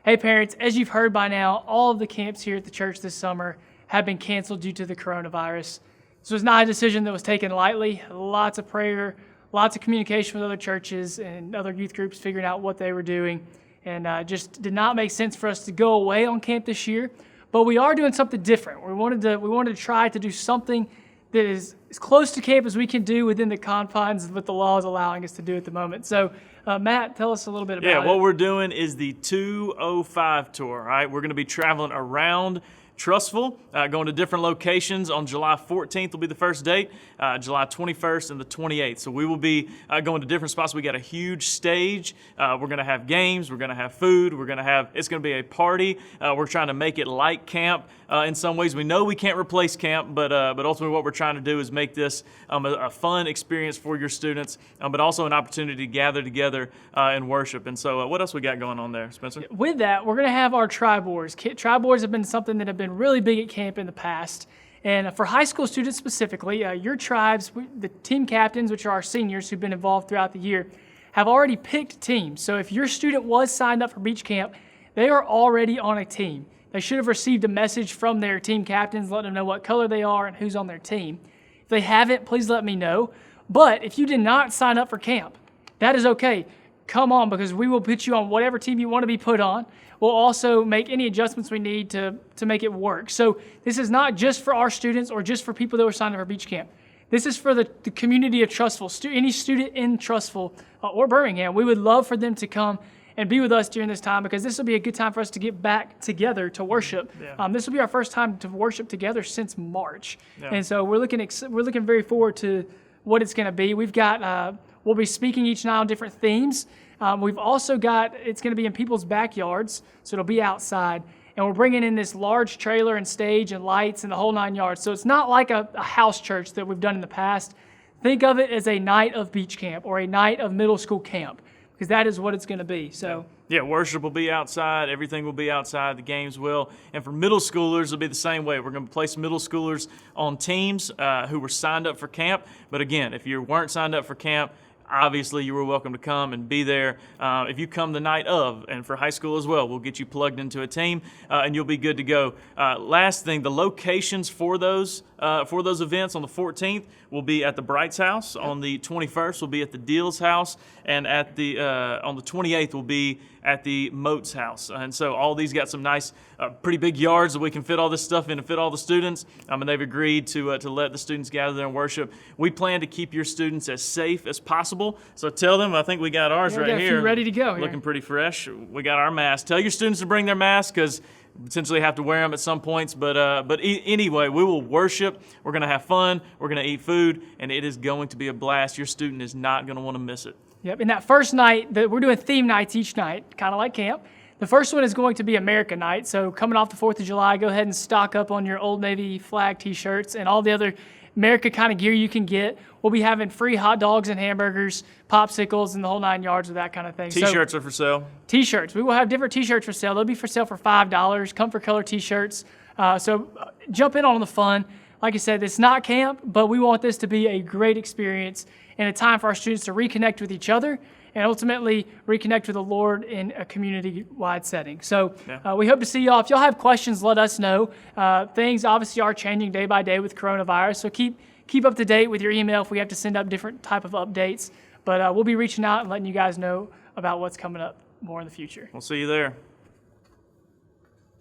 Hey parents, as you've heard by now, all of the camps here at the church this summer have been canceled due to the coronavirus. This was not a decision that was taken lightly. Lots of prayer, lots of communication with other churches and other youth groups figuring out what they were doing. And just did not make sense for us to go away on camp this year. But we are doing something different. We wanted to try to do something that is as close to camp as we can do within the confines of what the law is allowing us to do at the moment. So, Matt, tell us a little bit about it. Yeah, what we're doing is the 205 tour, all right? We're going to be traveling around Trussville, going to different locations. On July 14th will be the first date, July 21st and the 28th. So we will be going to different spots. We got a huge stage. We're going to have games. We're going to have food. It's going to be a party. We're trying to make it like camp in some ways. We know we can't replace camp, but ultimately what we're trying to do is make this a fun experience for your students, but also an opportunity to gather together and worship. And so what else we got going on there, Spencer? With that, we're going to have our tri-boards. Tri-boards have been something that have been really big at camp in the past. And for high school students specifically, your tribes, the team captains, which are our seniors who've been involved throughout the year, have already picked teams. So if your student was signed up for beach camp, they are already on a team. They should have received a message from their team captains letting them know what color they are and who's on their team. If they haven't, please let me know. But if you did not sign up for camp, that is okay. Come on, because we will put you on whatever team you want to be put on. We'll also make any adjustments we need to make it work. So this is not just for our students or just for people that were signed up for beach camp. This is for the community of Trussville. Any student in Trussville or Birmingham, we would love for them to come and be with us during this time, because this will be a good time for us to get back together to worship. Yeah. This will be our first time to worship together since March. Yeah. And so we're looking very forward to what it's going to be. We'll be speaking each night on different themes. We've also it's going to be in people's backyards, so it'll be outside. And we're bringing in this large trailer and stage and lights and the whole 9 yards. So it's not like a house church that we've done in the past. Think of it as a night of beach camp or a night of middle school camp, because that is what it's going to be. So yeah, worship will be outside. Everything will be outside. The games will. And for middle schoolers, it'll be the same way. We're going to place middle schoolers on teams who were signed up for camp. But again, if you weren't signed up for camp, obviously you were welcome to come and be there. If you come the night of, and for high school as well, we'll get you plugged into a team and you'll be good to go. Last thing, the locations for those events on the 14th will be at the Brights house. On the 21st will be at the Deals house, and on the 28th will be at the Moats house. And so all these got some nice, pretty big yards that we can fit all this stuff in and fit all the students. And they've agreed to let the students gather there and worship. We plan to keep your students as safe as possible. So tell them, I think we got ours right here. Ready to go. Looking pretty fresh. We got our masks. Tell your students to bring their masks, because potentially have to wear them at some points, but anyway, we will worship. We're going to have fun. We're going to eat food, and it is going to be a blast. Your student is not going to want to miss it. Yep. And that first night, we're doing theme nights each night, kind of like camp. The first one is going to be America Night. So coming off the 4th of July, go ahead and stock up on your Old Navy flag T-shirts and all the other America kind of gear you can get. We'll be having free hot dogs and hamburgers, popsicles, and the whole 9 yards of that kind of thing. T-shirts are for sale. T-shirts. We will have different T-shirts for sale. They'll be for sale for $5, comfort color T-shirts. So jump in on the fun. Like I said, it's not camp, but we want this to be a great experience and a time for our students to reconnect with each other and ultimately reconnect with the Lord in a community-wide setting. So we hope to see y'all. If y'all have questions, let us know. Things obviously are changing day by day with coronavirus, so keep up to date with your email if we have to send up different type of updates. But we'll be reaching out and letting you guys know about what's coming up more in the future. We'll see you there.